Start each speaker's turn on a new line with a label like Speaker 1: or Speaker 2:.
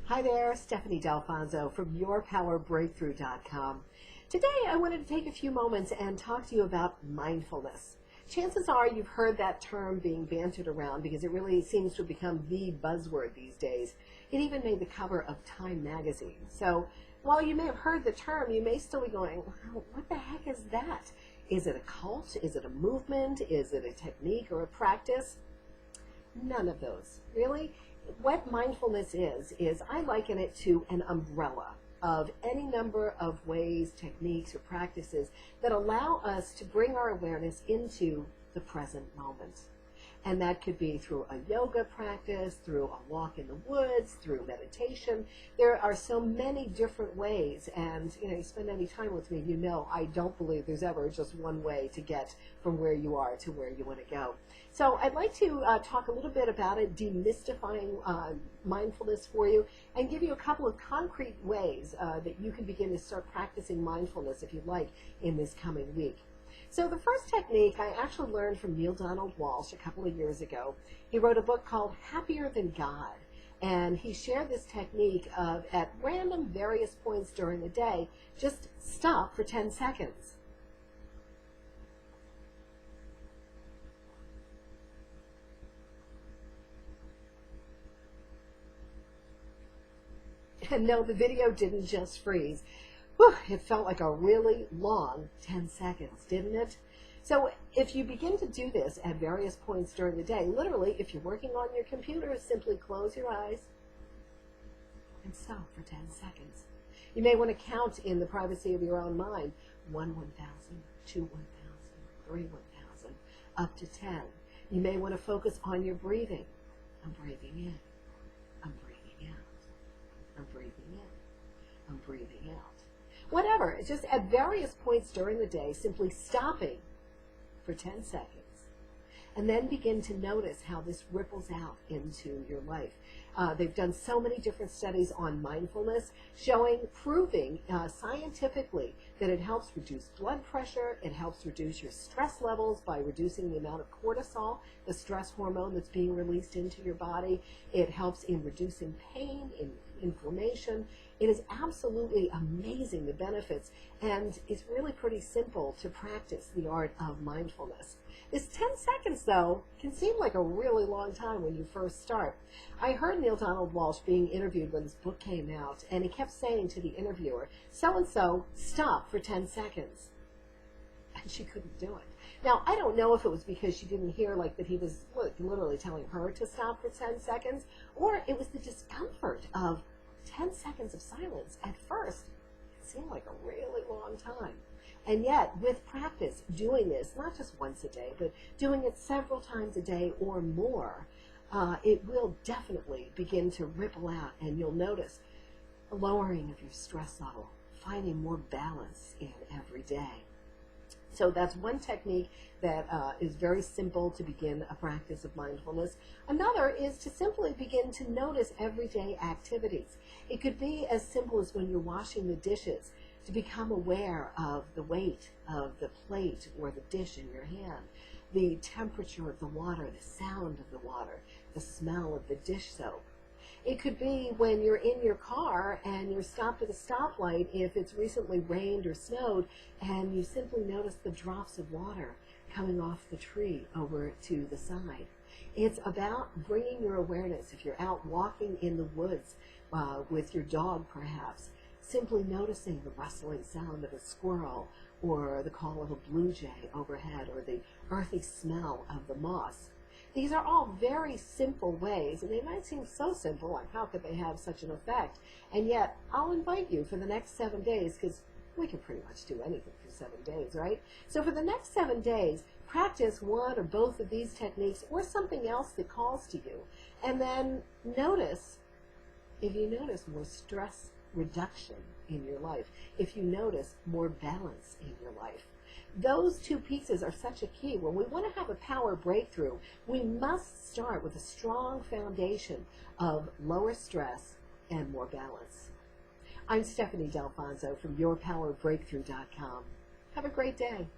Speaker 1: Hi there, Stephanie D'Alfonso from YourPowerBreakthrough.com. Today I wanted to take a few moments and talk to you about mindfulness. Chances are you've heard that term being bantered around because it really seems to have become the buzzword these days. It even made the cover of Time magazine. So while you may have heard the term, you may still be going, wow, what the heck is that? Is it a cult? Is it a movement? Is it a technique or a practice? None of those. Really? What mindfulness is I liken it to an umbrella of any number of ways, techniques, or practices that allow us to bring our awareness into the present moment. And that could be through a yoga practice, through a walk in the woods, through meditation. There are so many different ways, and you spend any time with me, I don't believe there's ever just one way to get from where you are to where you want to go. So I'd like to talk a little bit about it, demystifying mindfulness for you, and give you a couple of concrete ways that you can begin to start practicing mindfulness, if you'd like, in this coming week. So the first technique I actually learned from Neil Donald Walsh a couple of years ago. He wrote a book called Happier Than God, and he shared this technique of, at random various points during the day, just stop for 10 seconds. And no, the video didn't just freeze. Whew, it felt like a really long 10 seconds, didn't it? So if you begin to do this at various points during the day, literally, if you're working on your computer, simply close your eyes and stop for 10 seconds. You may want to count in the privacy of your own mind, 1, 1,000, 2, 1,000, 3, 1,000, up to 10. You may want to focus on your breathing. I'm breathing in. I'm breathing out. I'm breathing in. I'm breathing out. Whatever, it's just at various points during the day, simply stopping for 10 seconds, and then begin to notice how this ripples out into your life. They've done so many different studies on mindfulness, proving scientifically that it helps reduce blood pressure, it helps reduce your stress levels by reducing the amount of cortisol, the stress hormone that's being released into your body. It helps in reducing pain, in inflammation. It is absolutely amazing, the benefits, and it's really pretty simple to practice the art of mindfulness. This 10 seconds, though, can seem like a really long time when you first start. I heard Neil Donald Walsh being interviewed when his book came out, and he kept saying to the interviewer, so-and-so, stop for 10 seconds. And she couldn't do it. Now, I don't know if it was because she didn't hear that he was literally telling her to stop for 10 seconds, or it was the discomfort of 10 seconds of silence. At first, it seemed like a really long time. And yet, with practice, doing this, not just once a day, but doing it several times a day or more, it will definitely begin to ripple out, and you'll notice a lowering of your stress level, finding more balance in every day. So that's one technique that is very simple to begin a practice of mindfulness. Another is to simply begin to notice everyday activities. It could be as simple as when you're washing the dishes, to become aware of the weight of the plate or the dish in your hand, the temperature of the water, the sound of the water, the smell of the dish soap. It could be when you're in your car and you're stopped at a stoplight, if it's recently rained or snowed, and you simply notice the drops of water coming off the tree over to the side. It's about bringing your awareness, if you're out walking in the woods with your dog perhaps, simply noticing the rustling sound of a squirrel, or the call of a blue jay overhead, or the earthy smell of the moss. These are all very simple ways, and they might seem so simple, like how could they have such an effect? And yet, I'll invite you for the next 7 days, because we can pretty much do anything for 7 days, right? So for the next 7 days, practice one or both of these techniques, or something else that calls to you. And then notice, if you notice more stress reduction in your life, if you notice more balance in your life. Those two pieces are such a key. When we want to have a power breakthrough, we must start with a strong foundation of lower stress and more balance. I'm Stephanie D'Alfonso from YourPowerBreakthrough.com. Have a great day.